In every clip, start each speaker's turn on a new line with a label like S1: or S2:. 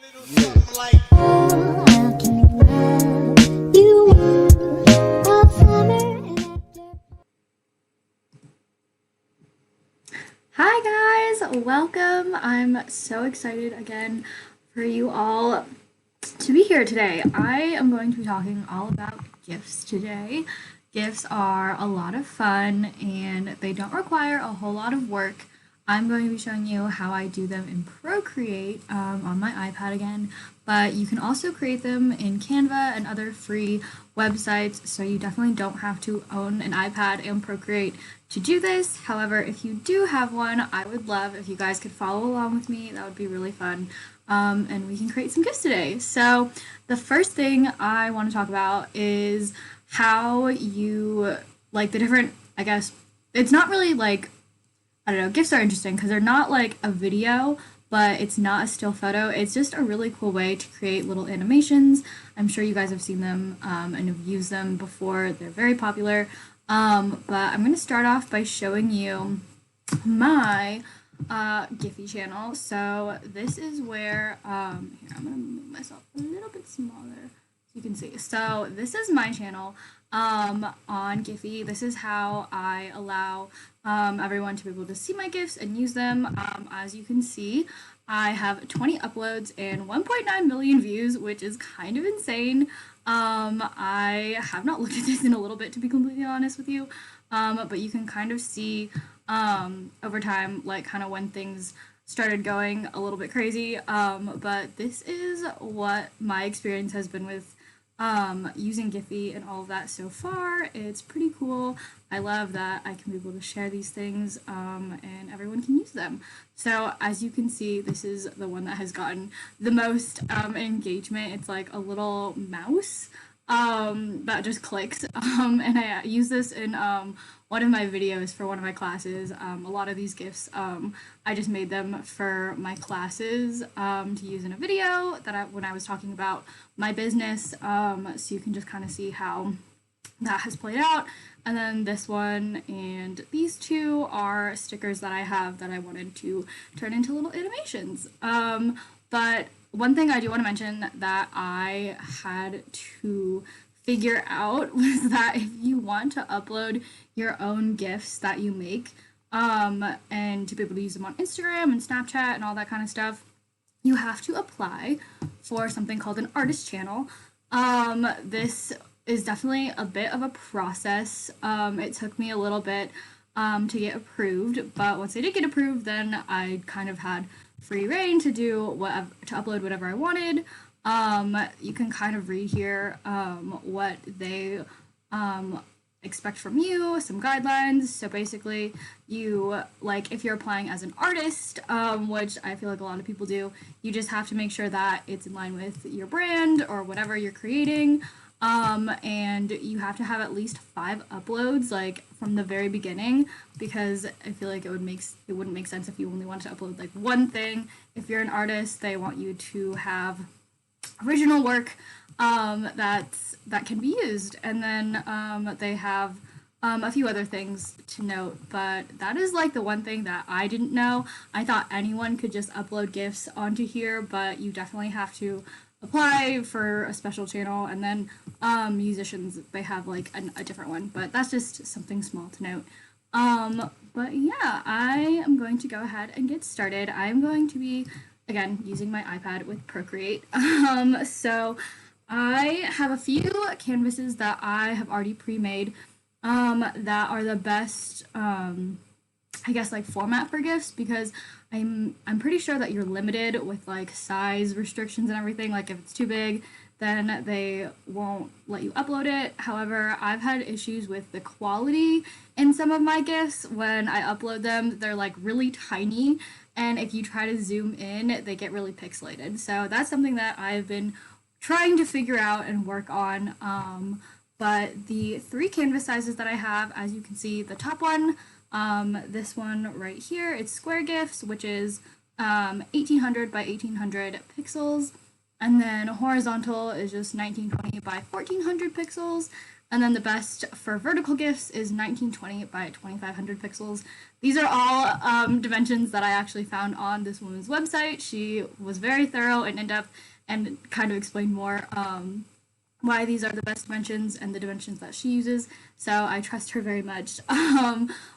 S1: Hi guys, welcome. I'm so excited again for you all to be here today. I am going to be talking all about GIFs today. GIFs are a lot of fun and they don't require a whole lot of work. I'm going to be showing you how I do them in Procreate on my iPad again, but you can also create them in Canva and other free websites, so you definitely don't have to own an iPad and Procreate to do this. However, if you do have one, I would love if you guys could follow along with me. That would be really fun. And we can create some GIFs today. So the first thing I want to talk about is how you, like, the different, I guess, it's not really like, I don't know, GIFs are interesting because they're not like a video, but it's not a still photo. It's just a really cool way to create little animations. I'm sure you guys have seen them and have used them before. They're very popular. But I'm going to start off by showing you my GIPHY channel. So this is where, here, I'm going to move myself a little bit smaller so you can see. So this is my channel on GIPHY. This is how I allow everyone to be able to see my GIFs and use them. As you can see, I have 20 uploads and 1.9 million views, which is kind of insane. I have not looked at this in a little bit, to be completely honest with you, but you can kind of see over time, like, kind of when things started going a little bit crazy, but this is what my experience has been with using GIPHY and all of that so far. It's pretty cool. I love that I can be able to share these things and everyone can use them. So as you can see, this is the one that has gotten the most engagement. It's like a little mouse that just clicks, and I use this in one of my videos for one of my classes. A lot of these GIFs, I just made them for my classes to use in a video that when I was talking about my business, so you can just kind of see how that has played out. And then this one and these two are stickers that I have that I wanted to turn into little animations. But one thing I do want to mention that I had to figure out was that if you want to upload your own GIFs that you make, and to be able to use them on Instagram and Snapchat and all that kind of stuff, you have to apply for something called an artist channel. This is definitely a bit of a process. It took me a little bit to get approved, but once I did get approved, then I kind of had free reign to do to upload whatever I wanted. You can kind of read here what they expect from you, some guidelines. So basically, you, like, if you're applying as an artist, which I feel like a lot of people do, you just have to make sure that it's in line with your brand or whatever you're creating. And you have to have at least 5 uploads, like, from the very beginning, because I feel like it wouldn't make sense if you only wanted to upload like one thing. If you're an artist, they want you to have original work that can be used, and then they have a few other things to note, but that is like the one thing that I didn't know. I thought anyone could just upload GIFs onto here, but you definitely have to apply for a special channel, and then musicians, they have like a different one, but that's just something small to note. But yeah, I am going to go ahead and get started. I'm going to be, again, using my iPad with Procreate. So I have a few canvases that I have already pre-made that are the best, I guess, like, format for GIFs, because I'm pretty sure that you're limited with like size restrictions and everything. Like, if it's too big, then they won't let you upload it. However, I've had issues with the quality in some of my GIFs. When I upload them, they're like really tiny, and if you try to zoom in, they get really pixelated. So that's something that I've been trying to figure out and work on. But the 3 canvas sizes that I have, as you can see, the top one, this one right here, it's square GIFs, which is 1800 by 1800 pixels. And then horizontal is just 1920 by 1400 pixels. And then the best for vertical GIFs is 1920 by 2500 pixels. These are all dimensions that I actually found on this woman's website. She was very thorough and in-depth and kind of explained more why these are the best dimensions and the dimensions that she uses. So I trust her very much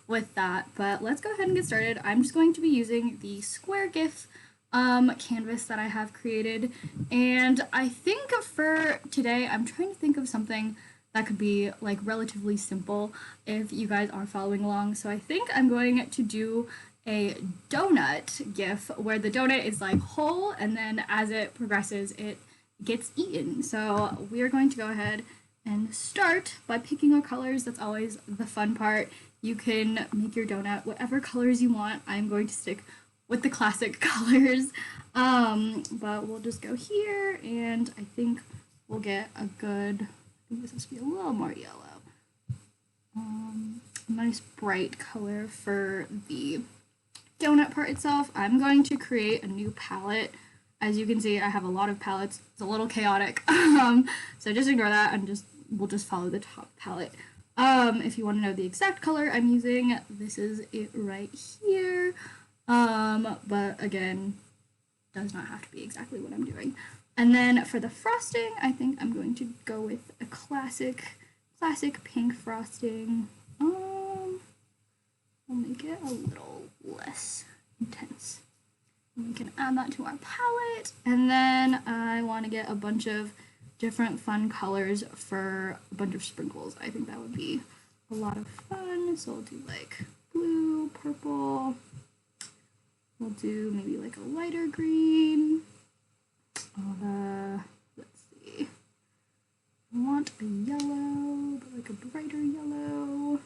S1: with that. But let's go ahead and get started. I'm just going to be using the square GIF canvas that I have created. And I think for today, I'm trying to think of something that could be like relatively simple if you guys are following along. So I think I'm going to do a donut GIF where the donut is like whole and then as it progresses it gets eaten. So we are going to go ahead and start by picking our colors. That's always the fun part. You can make your donut whatever colors you want. I'm going to stick with the classic colors, but we'll just go here and I think we'll get a good, I think this has to be a little more yellow. A nice bright color for the donut part itself. I'm going to create a new palette. As you can see, I have a lot of palettes. It's a little chaotic, so just ignore that and we'll just follow the top palette. If you want to know the exact color I'm using, this is it right here. But again, does not have to be exactly what I'm doing. And then for the frosting, I think I'm going to go with a classic pink frosting. We'll make it a little less intense. And we can add that to our palette. And then I want to get a bunch of different fun colors for a bunch of sprinkles. I think that would be a lot of fun. So we'll do like blue, purple. We'll do maybe like a lighter green. Let's see. I want a yellow, but like a brighter yellow.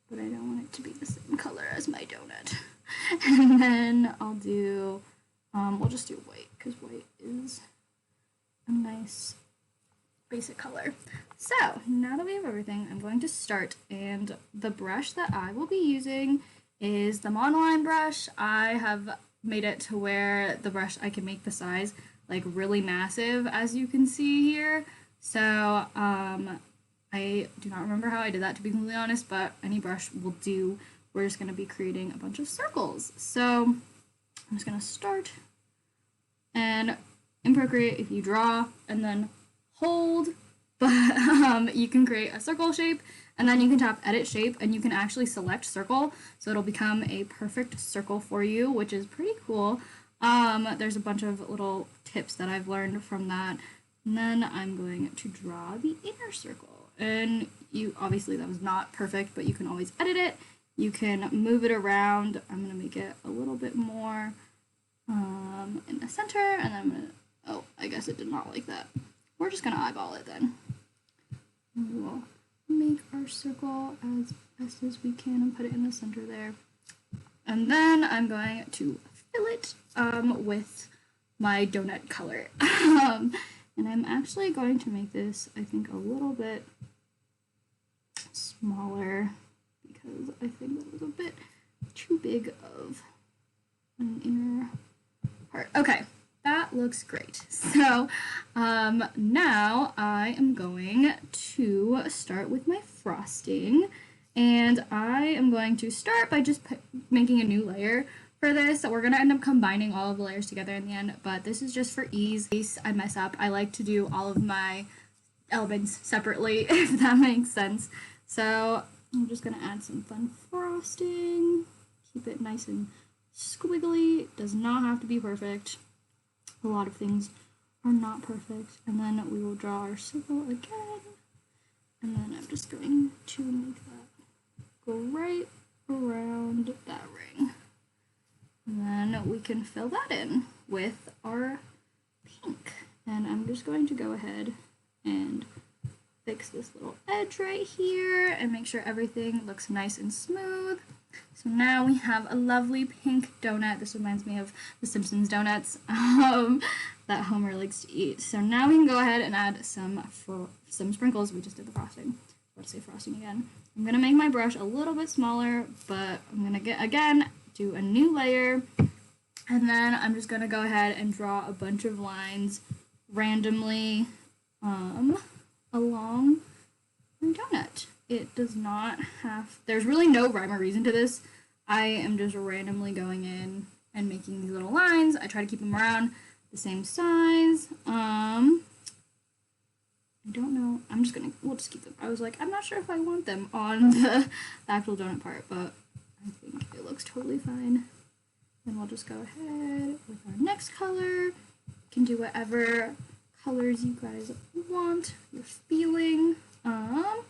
S1: But I don't want it to be the same color as my donut. And then I'll do, we'll just do white, because white is a nice basic color. So, now that we have everything, I'm going to start, and the brush that I will be using is the monoline brush. I have made it to where the brush, I can make the size like really massive, as you can see here. So, I do not remember how I did that, to be completely honest, but any brush will do. We're just going to be creating a bunch of circles. So I'm just going to start, and in Procreate, if you draw and then hold, but you can create a circle shape, and then you can tap edit shape, and you can actually select circle, so it'll become a perfect circle for you, which is pretty cool. There's a bunch of little tips that I've learned from that. And then I'm going to draw the inner circle. And you, obviously that was not perfect, but you can always edit it. You can move it around. I'm going to make it a little bit more in the center, and then I'm going to, oh, I guess it did not like that. We're just going to eyeball it then. We'll make our circle as best as we can and put it in the center there. And then I'm going to fill it with my donut color. And I'm actually going to make this, I think, a little bit smaller because I think that was a bit too big of an inner part. Okay, that looks great. So now I am going to start with my frosting, and I am going to start by just making a new layer. For this, we're going to end up combining all of the layers together in the end, but this is just for ease. In case I mess up, I like to do all of my elements separately, if that makes sense. So I'm just going to add some fun frosting, keep it nice and squiggly. It does not have to be perfect. A lot of things are not perfect. And then we will draw our circle again, and then I'm just going to make that go right around that ring. And then we can fill that in with our pink. And I'm just going to go ahead and fix this little edge right here and make sure everything looks nice and smooth. So now we have a lovely pink donut. This reminds me of the Simpsons donuts that Homer likes to eat. So now we can go ahead and add some sprinkles. We just did the frosting. Let's say frosting again. I'm going to make my brush a little bit smaller, but I'm going to do a new layer, and then I'm just going to go ahead and draw a bunch of lines randomly along my donut. It does not have, there's really no rhyme or reason to this. I am just randomly going in and making these little lines. I try to keep them around the same size. I don't know. We'll just keep them. I was like, I'm not sure if I want them on the actual donut part, but I think it looks totally fine. Then we'll just go ahead with our next color. You can do whatever colors you guys want, you're feeling. I'm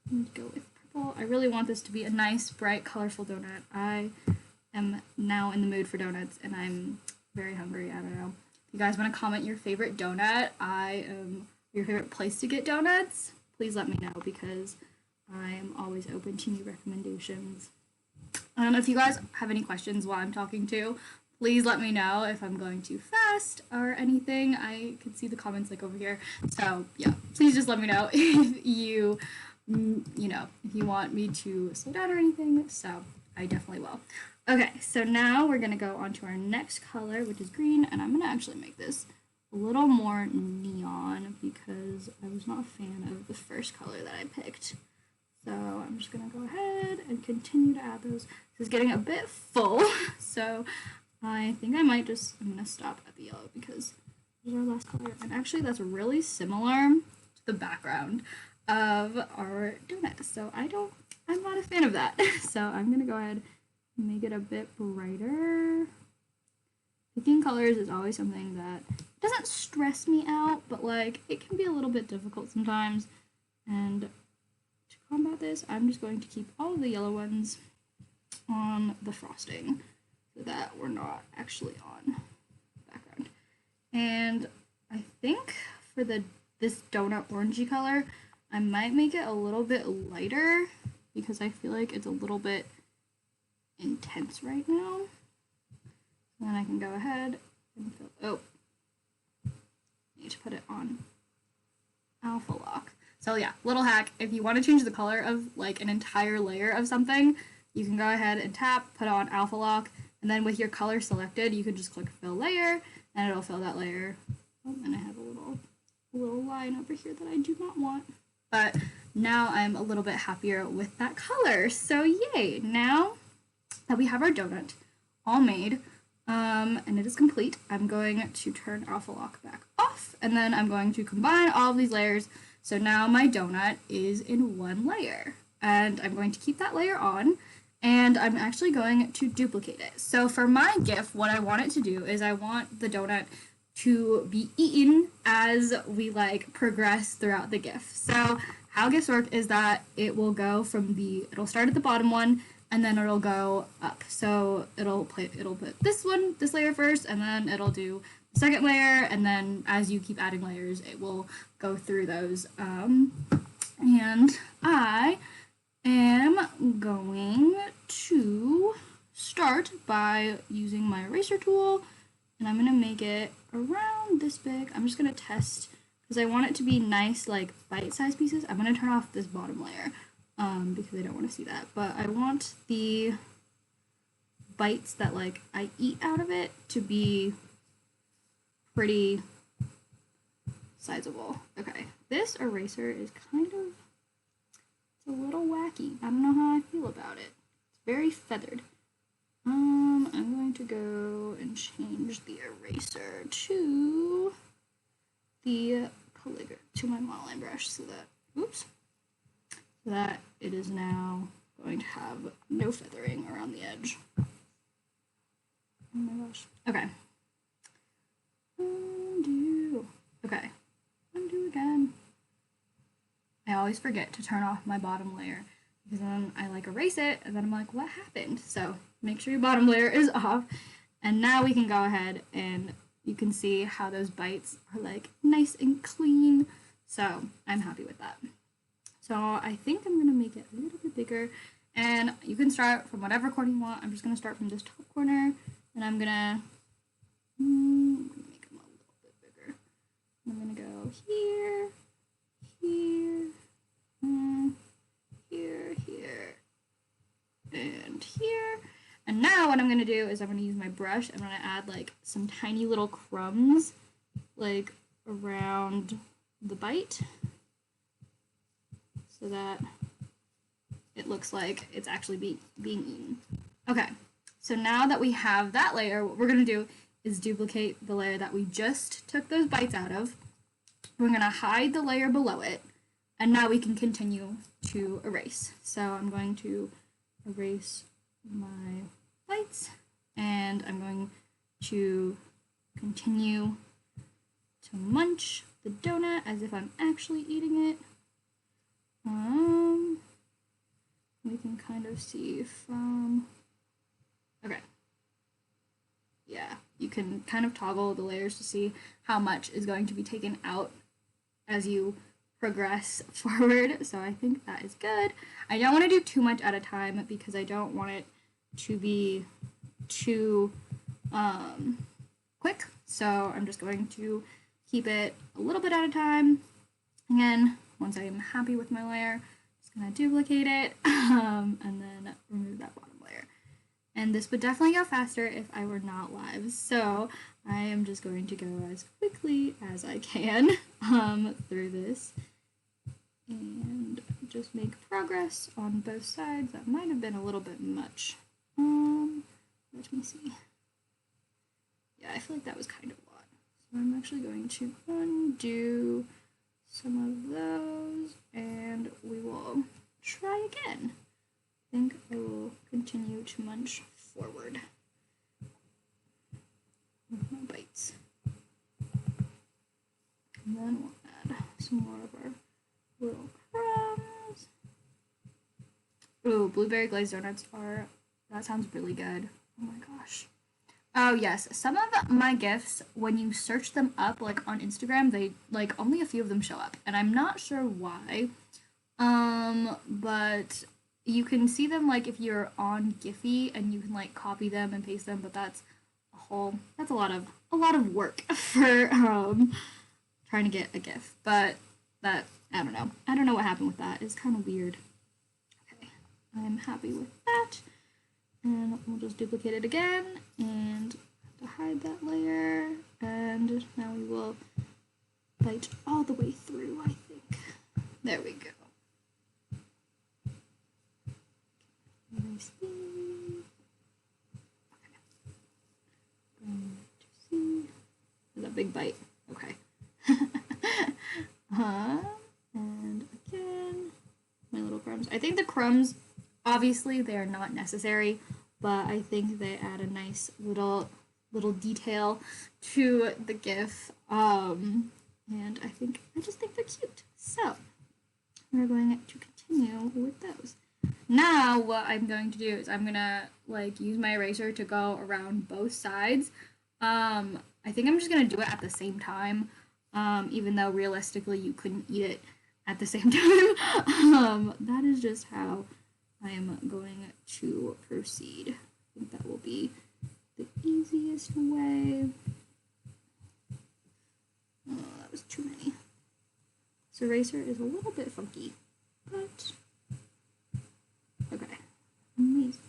S1: going to go with purple. I really want this to be a nice, bright, colorful donut. I am now in the mood for donuts, and I'm very hungry. I don't know. If you guys want to comment your favorite donut, your favorite place to get donuts, please let me know, because I am always open to new recommendations. If you guys have any questions while I'm talking too, please let me know if I'm going too fast or anything. I can see the comments like over here. So yeah, please just let me know if you want me to slow down or anything. So I definitely will. Okay, so now we're gonna go on to our next color, which is green, and I'm gonna actually make this a little more neon because I was not a fan of the first color that I picked. So I'm just gonna go ahead and continue to add those. This is getting a bit full, so I think I'm gonna stop at the yellow because this is our last color. And actually that's really similar to the background of our donut. So I'm not a fan of that. So I'm gonna go ahead and make it a bit brighter. Picking colors is always something that doesn't stress me out, but like it can be a little bit difficult sometimes. And to combat this, I'm just going to keep all of the yellow ones on the frosting so that we're not actually on the background. And I think for this donut orangey color, I might make it a little bit lighter because I feel like it's a little bit intense right now. So then I can go ahead and need to put it on alpha lock. So yeah, little hack, if you want to change the color of like an entire layer of something, you can go ahead and tap, put on alpha lock, and then with your color selected, you can just click fill layer, and it'll fill that layer. Oh, and I have a little line over here that I do not want. But now I'm a little bit happier with that color. So yay, now that we have our donut all made, and it is complete, I'm going to turn alpha lock back off, and then I'm going to combine all of these layers. So now my donut is in one layer, and I'm going to keep that layer on, and I'm actually going to duplicate it. So for my GIF, what I want it to do is I want the donut to be eaten as we like progress throughout the GIF. So how GIFs work is that it will go it'll start at the bottom one, and then it'll go up. So it'll put this layer first, and then it'll do the second layer, and then as you keep adding layers, it will go through those. And I am going to start by using my eraser tool, and I'm gonna make it around this big. I'm just gonna test because I want it to be nice, like bite-sized pieces. I'm gonna turn off this bottom layer because I don't want to see that, but I want the bites that like I eat out of it to be pretty sizable. Okay, this eraser is it's a little wacky. I don't know how I feel about it. It's very feathered. I'm going to go and change the eraser to my monoline brush so that it is now going to have no feathering around the edge. Oh my gosh. Okay. Undo. Okay. Undo again. I always forget to turn off my bottom layer because then I like erase it and then I'm like, what happened? So make sure your bottom layer is off. And now we can go ahead and you can see how those bites are like nice and clean. So I'm happy with that. So I think I'm gonna make it a little bit bigger, and you can start from whatever corner you want. I'm just gonna start from this top corner, and I'm gonna make them a little bit bigger. I'm gonna go here, here, here, and here. And now what I'm gonna do is I'm gonna use my brush. I'm gonna add like some tiny little crumbs like around the bite. so that it looks like it's actually being eaten. Okay, so now that we have that layer, what we're going to do is duplicate the layer that we just took those bites out of. We're going to hide the layer below it, and now we can continue to erase. So I'm going to erase my bites, and I'm going to continue to munch the donut as if I'm actually eating it. We can kind of see from, okay. Yeah, you can kind of toggle the layers to see how much is going to be taken out as you progress forward. So I think that is good. I don't want to do too much at a time because I don't want it to be too quick. So I'm just going to keep it a little bit at a time. Again, once I am happy with my layer, I'm just going to duplicate it and then remove that bottom layer. And this would definitely go faster if I were not live. So I am just going to go as quickly as I can through this and just make progress on both sides. That might have been a little bit much. Let me see. Yeah, I feel like that was kind of a lot. So I'm actually going to undo some of those and we will try again. I think I will continue to munch forward with my bites. And then we'll add some more of our little crumbs. Ooh, blueberry glazed donuts are, that sounds really good. Oh my gosh. Oh yes, some of my GIFs, when you search them up like on Instagram, they like only a few of them show up, and I'm not sure why. But you can see them like if you're on GIPHY and you can like copy them and paste them, but that's a lot of work for trying to get a GIF. But that, I don't know what happened with that. It's kind of weird. Okay, I'm happy with that. And we'll just duplicate it again and to hide that layer. And now we will bite all the way through, I think. There we go. Erase these. Okay. Going to see. There's a big bite. Okay. And again, my little crumbs. I think the crumbs, obviously, they are not necessary, but I think they add a nice little detail to the GIF. And I just think they're cute. So we're going to continue with those. Now what I'm going to do is I'm gonna like use my eraser to go around both sides. I think I'm just gonna do it at the same time, even though realistically you couldn't eat it at the same time. That is just how I am going to proceed. I think that will be the easiest way. Oh, that was too many. This eraser is a little bit funky, but okay. Amazing.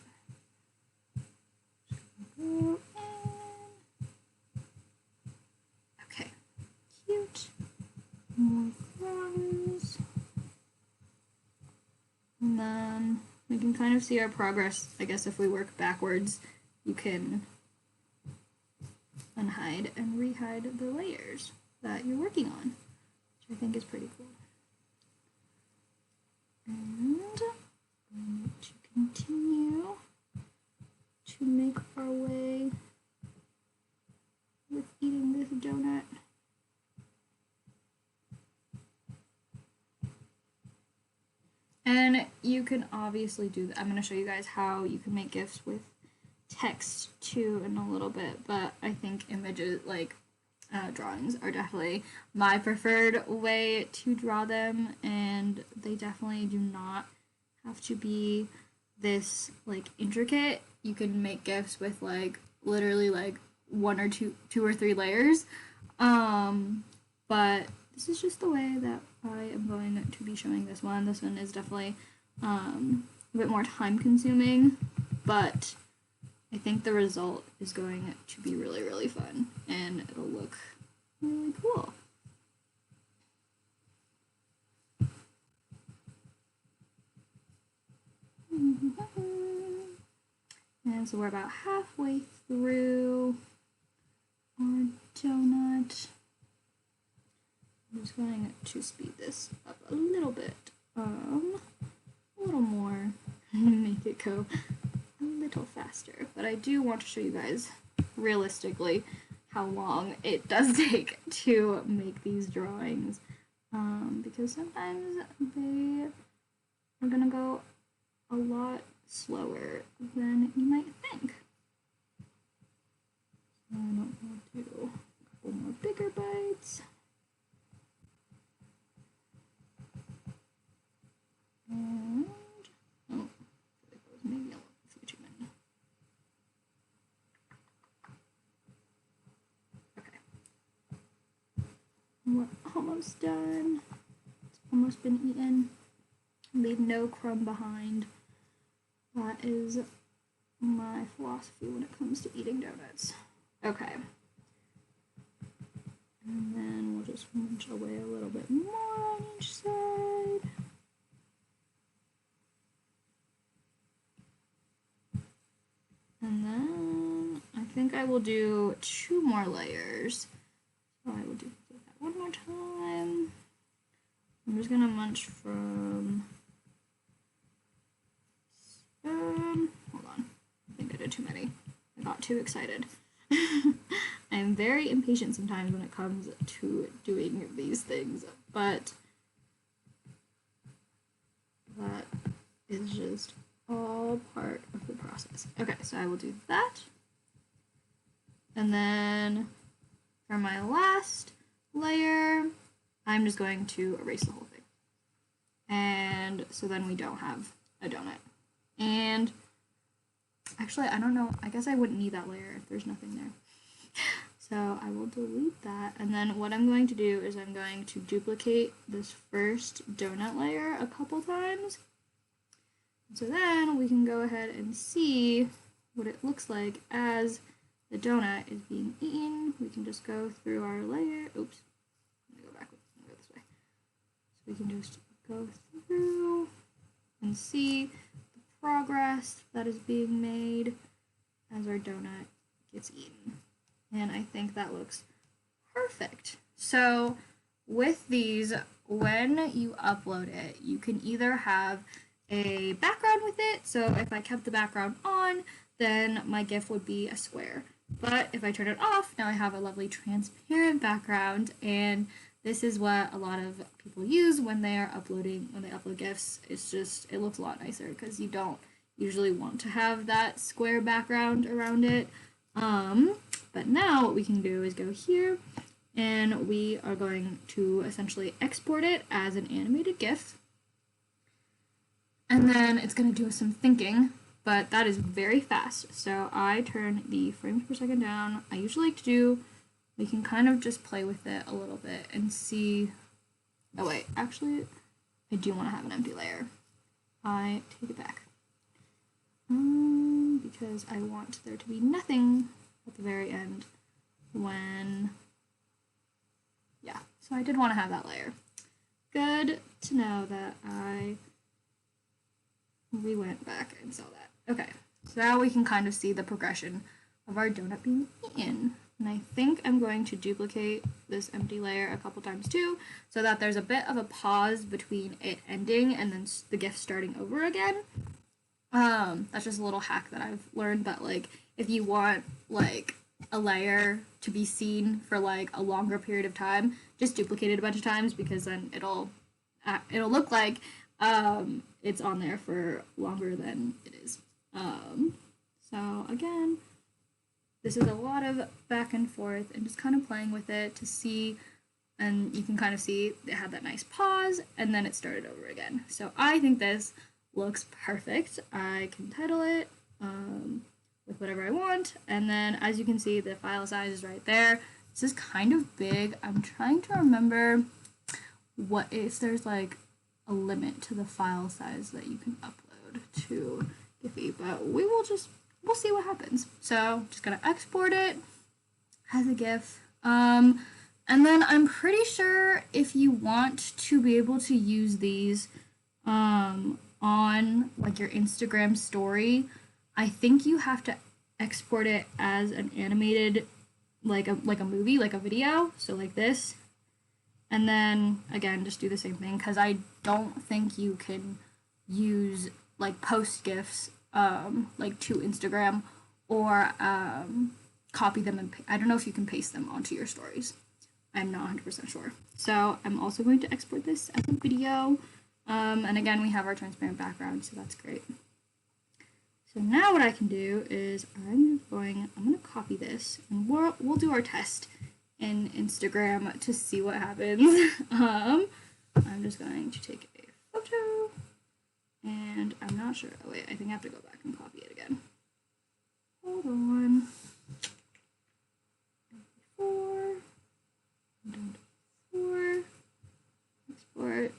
S1: Go in. Okay. Cute. More crumbs. And then we can kind of see our progress. I guess if we work backwards, you can unhide and rehide the layers that you're working on, which I think is pretty cool. And I'm going to continue to make our way with eating this donut. And you can obviously do that. I'm going to show you guys how you can make GIFs with text too in a little bit, but I think images, like drawings, are definitely my preferred way to draw them, and they definitely do not have to be this like intricate. You can make GIFs with like literally like one or two or three layers, but this is just the way that I am going to be showing this one. This one is definitely a bit more time consuming, but I think the result is going to be really, really fun, and it'll look really cool. And so we're about halfway through our donut. I'm just going to speed this up a little bit, a little more, make it go a little faster. But I do want to show you guys realistically how long it does take to make these drawings, because sometimes they are gonna go a lot slower than you might think. So I don't want to do a couple more bigger bites. And, oh, that was maybe a few too many. Okay. We're almost done. It's almost been eaten. Leave no crumb behind. That is my philosophy when it comes to eating donuts. Okay. And then we'll just munch away a little bit more on each side. And then I think I will do 2 more layers. So I will do that one more time. I'm just gonna munch from, hold on, I think I did too many. I got too excited. I'm very impatient sometimes when it comes to doing these things, but that is just all part of the process. Okay, so I will do that. And then for my last layer, I'm just going to erase the whole thing. And so then we don't have a donut. And actually, I don't know, I guess I wouldn't need that layer if there's nothing there. So I will delete that. And then what I'm going to do is I'm going to duplicate this first donut layer a couple times. So then we can go ahead and see what it looks like as the donut is being eaten. We can just go through our layer. Oops, let me go backwards. Let me go this way. So we can just go through and see the progress that is being made as our donut gets eaten. And I think that looks perfect. So with these, when you upload it, you can either have a background with it. So if I kept the background on, then my GIF would be a square. But if I turn it off, now I have a lovely transparent background, and this is what a lot of people use when they are uploading, when they upload GIFs. It's just, it looks a lot nicer because you don't usually want to have that square background around it. But now what we can do is go here, and we are going to essentially export it as an animated GIF. And then it's going to do some thinking, but that is very fast. So I turn the frames per second down. I usually like to do, we can kind of just play with it a little bit and see. Oh wait, actually, I do want to have an empty layer. I take it back. Because I want there to be nothing at the very end when, yeah, so I did want to have that layer. Good to know that we went back and saw that. Okay, so now we can kind of see the progression of our donut being eaten. And I think I'm going to duplicate this empty layer a couple times too, so that there's a bit of a pause between it ending and then the GIF starting over again. That's just a little hack that I've learned, that like if you want like a layer to be seen for like a longer period of time, just duplicate it a bunch of times, because then it'll look like it's on there for longer than it is. So again, this is a lot of back and forth and just kind of playing with it to see, and you can kind of see it had that nice pause and then it started over again. So I think this looks perfect. I can title it with whatever I want, and then as you can see, the file size is right there. This is kind of big. I'm trying to remember what if there's like a limit to the file size that you can upload to GIPHY, but we'll see what happens. So just gonna export it as a GIF. And then I'm pretty sure if you want to be able to use these on on like your Instagram story, I think you have to export it as an animated like a movie, like a video, so like this. And then again, just do the same thing because I don't think you can use like post GIFs like to Instagram or copy them and I don't know if you can paste them onto your stories. I'm not 100% sure. So I'm also going to export this as a video. And again, we have our transparent background, so that's great. So now what I can do is I'm going to copy this and we'll do our test in Instagram to see what happens. I'm just going to take a photo and I'm not sure. Oh wait, I think I have to go back and copy it again. Hold on. Four. Export.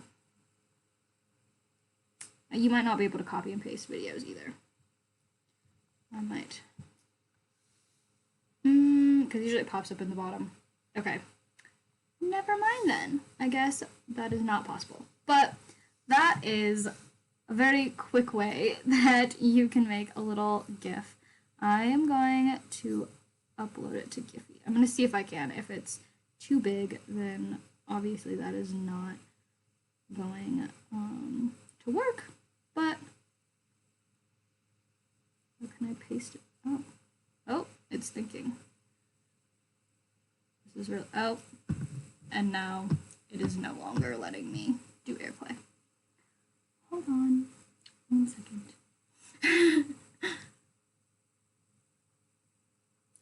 S1: You might not be able to copy and paste videos either. I might. Because usually it pops up in the bottom. Okay. Never mind then. I guess that is not possible. But that is a very quick way that you can make a little GIF. I am going to upload it to GIPHY. I'm going to see if I can. If it's too big, then obviously that is not going to work. But how can I paste it? Oh, it's thinking. This is real. Oh, and now it is no longer letting me do AirPlay. Hold on 1 second.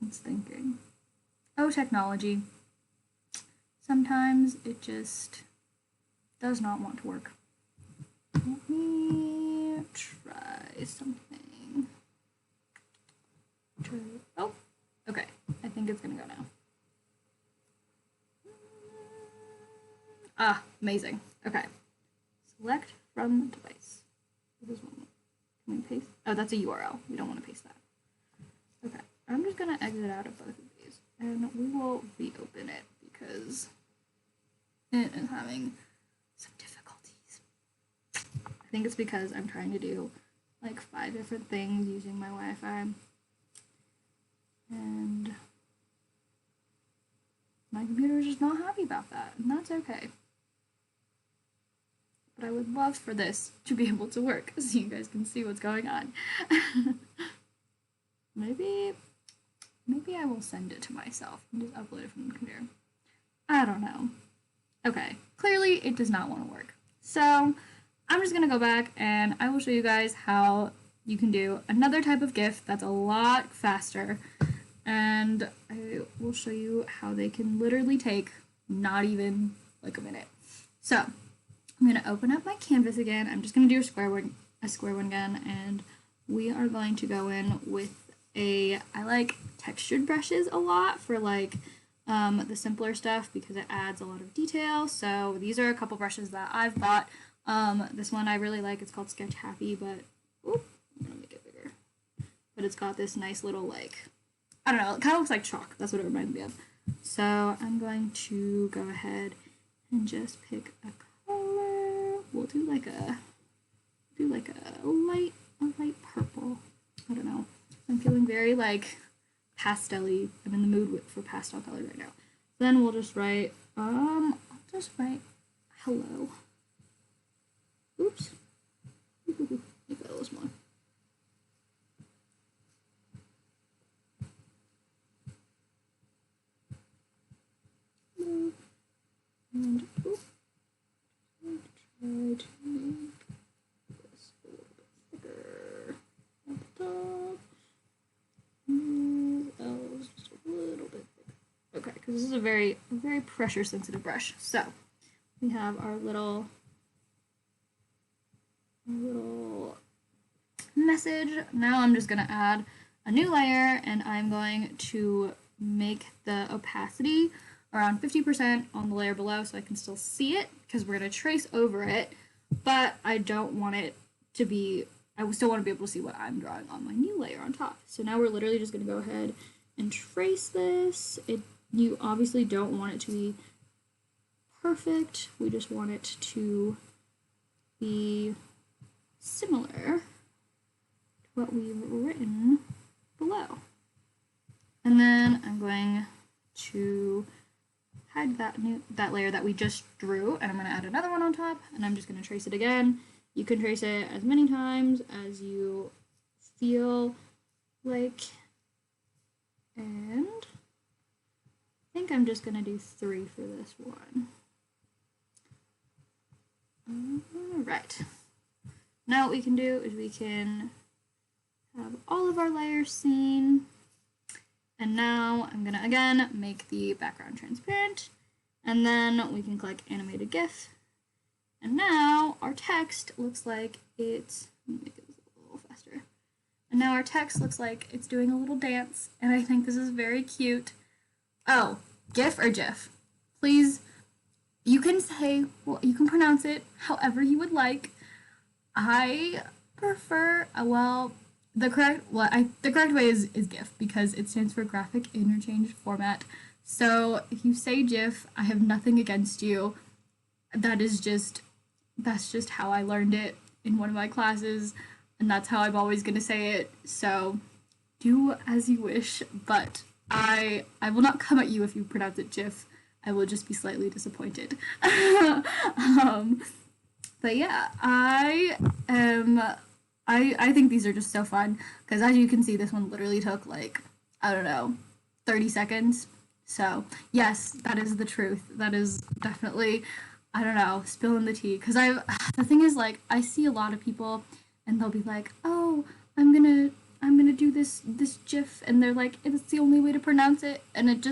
S1: It's thinking. Oh, technology. Sometimes it just does not want to work. Let me try something. Oh, okay. I think it's gonna go now. Ah, amazing. Okay. Select from device. This is one. Can we paste? Oh, that's a URL. We don't want to paste that. Okay. I'm just gonna exit out of both of these and we will reopen it because it is having some difficulties. I think it's because I'm trying to do like 5 different things using my Wi-Fi. And my computer is just not happy about that, and that's okay. But I would love for this to be able to work so you guys can see what's going on. Maybe I will send it to myself and just upload it from the computer. I don't know. Okay, clearly it does not want to work. So I'm just going to go back and I will show you guys how you can do another type of GIF that's a lot faster. And I will show you how they can literally take not even like a minute. So I'm going to open up my canvas again. I'm just going to do a square one again, and we are going to go in with I like textured brushes a lot for like the simpler stuff because it adds a lot of detail. So these are a couple brushes that I've bought. This one I really like. It's called Sketch Happy, but I'm going to make it bigger. But it's got this nice little like, I don't know, it kind of looks like chalk. That's what it reminds me of. So I'm going to go ahead and just pick a color. We'll do like a light purple. I don't know. I'm feeling very like pastel-y. I'm in the mood for pastel color right now. Then we'll just write I'll just write hello. Oops. Make that a little smaller. And try to make this a little bit thicker at the top. And L's just a little bit thicker. Okay, because this is a very pressure sensitive brush. So we have our little message. Now I'm just gonna add a new layer and I'm going to make the opacity around 50% on the layer below so I can still see it because we're going to trace over it, but I don't want it to be, I still want to be able to see what I'm drawing on my new layer on top. So now we're literally just going to go ahead and trace this. You obviously don't want it to be perfect. We just want it to be similar to what we've written below. And then I'm going to hide that layer that we just drew, and I'm going to add another one on top, and I'm just going to trace it again. You can trace it as many times as you feel like, and I think I'm just going to do 3 for this one. Alright. Now what we can do is we can have all of our layers seen. And now I'm going to, again, make the background transparent. And then we can click Animated GIF. And now our text looks like it's, let me make it a little faster. And now our text looks like it's doing a little dance. And I think this is very cute. Oh, GIF or GIF? Please, you can say, well, you can pronounce it however you would like. I prefer, well, the correct way is GIF because it stands for Graphic Interchange Format. So if you say GIF, I have nothing against you. That's just how I learned it in one of my classes, and that's how I'm always gonna say it. So do as you wish, but I will not come at you if you pronounce it GIF. I will just be slightly disappointed. But yeah, I think these are just so fun because as you can see, this one literally took like, I don't know, 30 seconds. So yes, that is the truth. That is definitely, I don't know, spilling the tea. Because the thing is, like, I see a lot of people and they'll be like, oh, I'm gonna do this GIF, and they're like, it's the only way to pronounce it, and it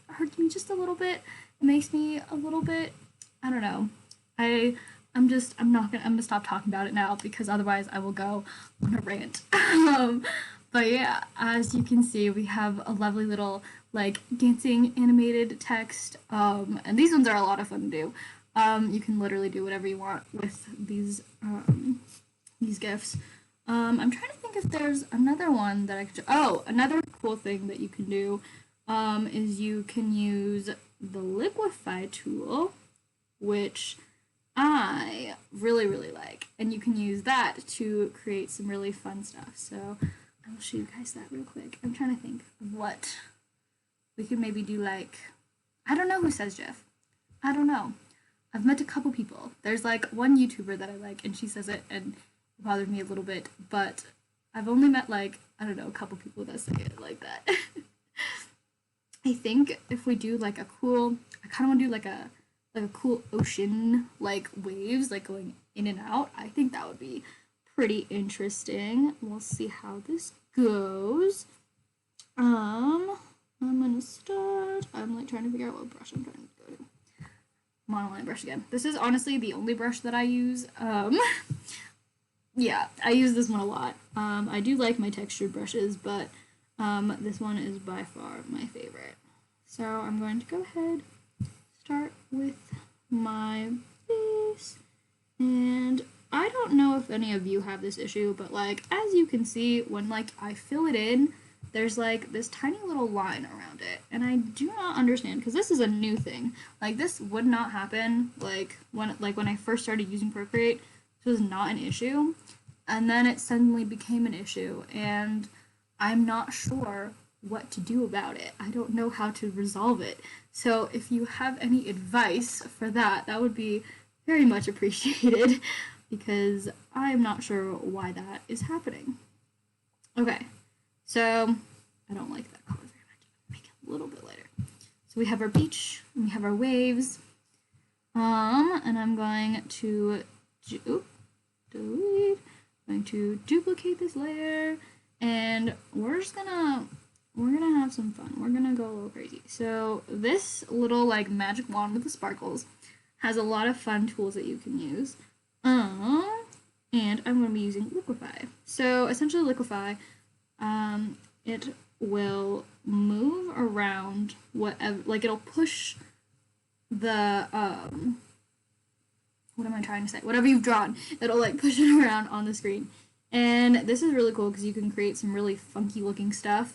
S1: hurts me just a little bit. It makes me a little bit, I don't know. I'm gonna stop talking about it now because otherwise I will go on a rant. But yeah, as you can see, we have a lovely little like dancing animated text. And these ones are a lot of fun to do. You can literally do whatever you want with these GIFs. I'm trying to think if there's another one that I could. Oh, another cool thing that you can do is you can use the liquify tool, which I really, really like. And you can use that to create some really fun stuff. So I will show you guys that real quick. I'm trying to think of what we could maybe do. Like, I don't know who says GIF. I don't know. I've met a couple people. There's like one YouTuber that I like, and she says it, and it bothered me a little bit. But I've only met like, I don't know, a couple people that say it like that. I think if we do like a cool, I kind of want to do like a cool ocean, like waves, like going in and out. I think that would be pretty interesting. We'll see how this goes. I'm gonna start. I'm like trying to figure out what brush I'm trying to go to. Monoline brush again. This is honestly the only brush that I use. Yeah, I use this one a lot. I do like my textured brushes, but this one is by far my favorite. So I'm going to go ahead, start with my face, and I don't know if any of you have this issue, but like as you can see, when like I fill it in, there's like this tiny little line around it, and I do not understand because this is a new thing. Like this would not happen like when I first started using Procreate. This was not an issue, and then it suddenly became an issue, and I'm not sure what to do about it. I don't know how to resolve it. So if you have any advice for that, that would be very much appreciated because I'm not sure why that is happening. Okay, so I don't like that color very much. Make it a little bit lighter. So we have our beach and we have our waves. And I'm going to delete. I'm going to duplicate this layer, and we're gonna have some fun. We're gonna go a little crazy. So this little like magic wand with the sparkles has a lot of fun tools that you can use. And I'm gonna be using liquify. So essentially liquify, it will move around whatever, like it'll push the what am I trying to say? Whatever you've drawn, it'll like push it around on the screen. And this is really cool because you can create some really funky looking stuff.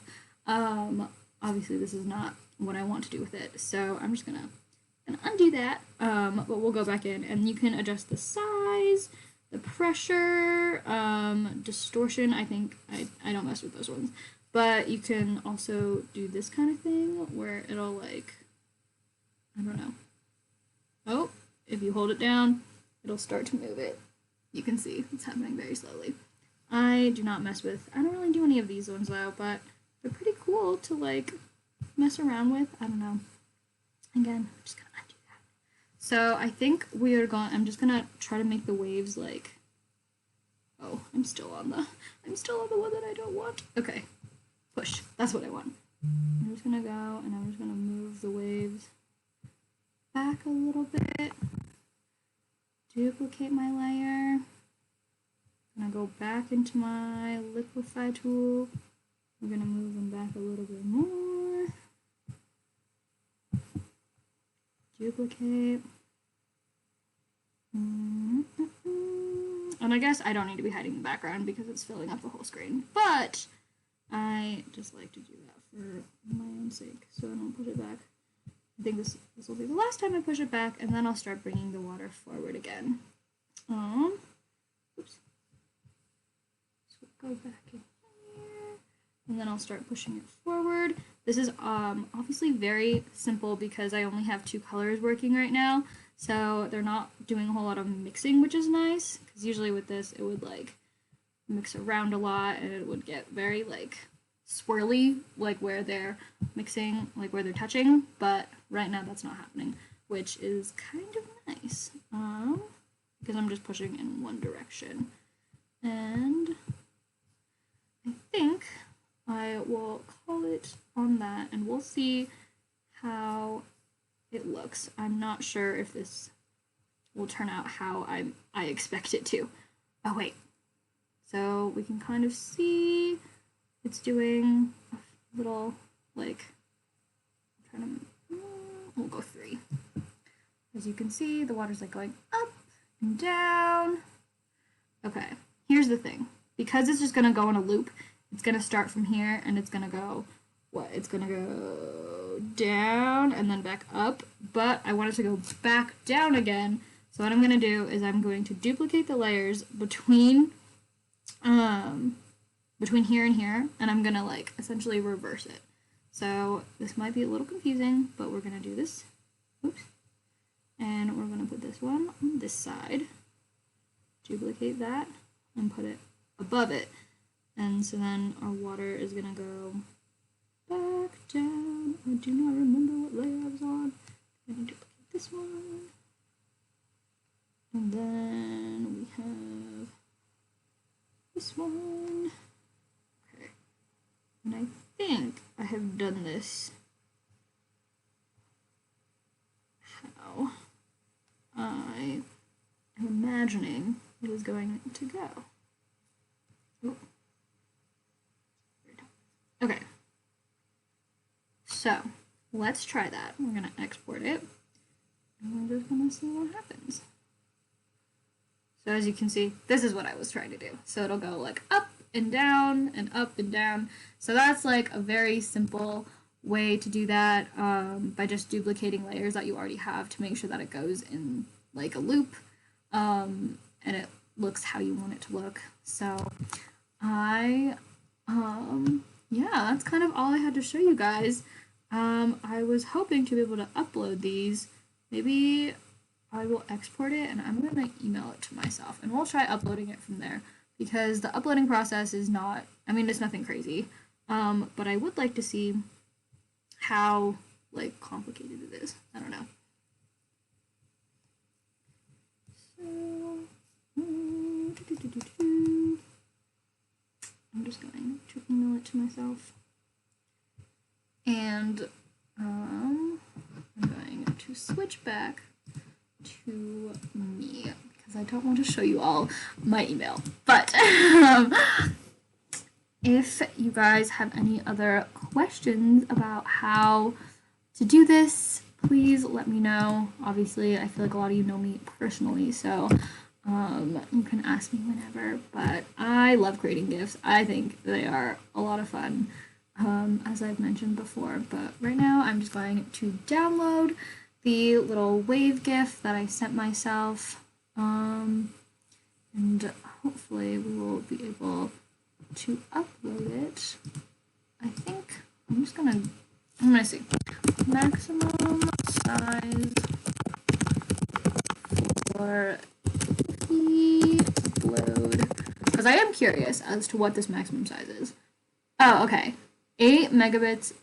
S1: Obviously this is not what I want to do with it, so I'm just gonna undo that, but we'll go back in and you can adjust the size, the pressure, distortion. I think I don't mess with those ones. But you can also do this kind of thing where it'll like, I don't know. Oh, if you hold it down, it'll start to move it. You can see it's happening very slowly. I do not mess with, I don't really do any of these ones though, but they're pretty cool to like mess around with. I don't know. Again, I'm just gonna undo that. So I think I'm just gonna try to make the waves like, oh, I'm still on the one that I don't want. Okay, push, that's what I want. I'm just gonna go and I'm just gonna move the waves back a little bit, duplicate my layer. I'm gonna go back into my liquify tool. We're gonna move them back a little bit more. Duplicate. And I guess I don't need to be hiding the background because it's filling up the whole screen. But I just like to do that for my own sake, so I don't push it back. I think this will be the last time I push it back, and then I'll start bringing the water forward again. Oops. So go back in here, and then I'll start pushing it forward. This is obviously very simple because I only have 2 colors working right now, so they're not doing a whole lot of mixing, which is nice, because usually with this it would like mix around a lot and it would get very like swirly, like where they're mixing, like where they're touching, but right now that's not happening, which is kind of nice, because I'm just pushing in one direction. And I think I will call it on that, and we'll see how it looks. I'm not sure if this will turn out how I expect it to. Oh wait, so we can kind of see it's doing a little like, I'm trying to, we'll go 3. As you can see, the water's like going up and down. Okay, here's the thing. Because it's just gonna go in a loop, it's gonna start from here and it's gonna go, it's gonna go down and then back up, but I want it to go back down again. So what I'm gonna do is I'm going to duplicate the layers between here and here, and I'm gonna like essentially reverse it. So this might be a little confusing, but we're gonna do this. Oops. And we're gonna put this one on this side, duplicate that, and put it above it. And so then our water is gonna go back down. I do not remember what layer I was on. I'm gonna duplicate this one. And then we have this one. Okay. And I think I have done this how I am imagining it is going to go. Oh. Okay. So let's try that. We're gonna export it, and we're just gonna see what happens. So as you can see, this is what I was trying to do. So it'll go like up and down and up and down. So that's like a very simple way to do that, by just duplicating layers that you already have to make sure that it goes in like a loop, and it looks how you want it to look. So yeah, that's kind of all I had to show you guys. I was hoping to be able to upload these. Maybe I will export it and I'm gonna email it to myself, and we'll try uploading it from there, because the uploading process is not, I mean, it's nothing crazy, but I would like to see how like complicated it is. I don't know. So I'm just going to email it to myself, and I'm going to switch back to me because I don't want to show you all my email. But if you guys have any other questions about how to do this, please let me know. Obviously, I feel like a lot of you know me personally, so you can ask me whenever. But I love creating GIFs. I think they are a lot of fun, as I've mentioned before. But right now, I'm just going to download the little wave GIF that I sent myself, and and hopefully we will be able to upload it. I think I'm gonna see maximum size for the upload, because I am curious as to what this maximum size is. Oh, okay, 8 megabits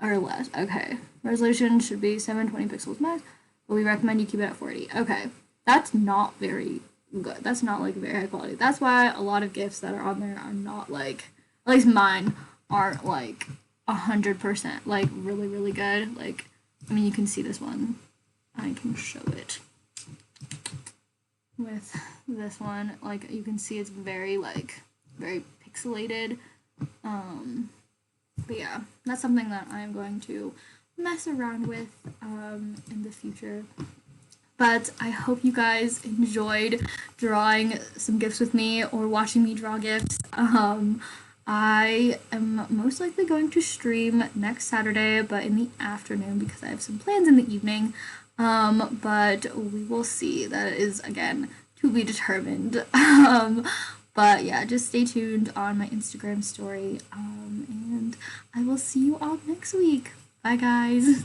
S1: or less. Okay, resolution should be 720 pixels max, but we recommend you keep it at 40. Okay, that's not very good. That's not like very high quality. That's why a lot of GIFs that are on there are not like, at least mine aren't like 100% like really really good. Like, I mean, you can see this one. I can show it with this one. Like, you can see it's very like very pixelated. But yeah, that's something that I'm going to mess around with in the future. But I hope you guys enjoyed drawing some GIFs with me or watching me draw GIFs. I am most likely going to stream next Saturday, but in the afternoon because I have some plans in the evening. But we will see. That is, again, to be determined. But yeah, just stay tuned on my Instagram story. And I will see you all next week. Bye, guys.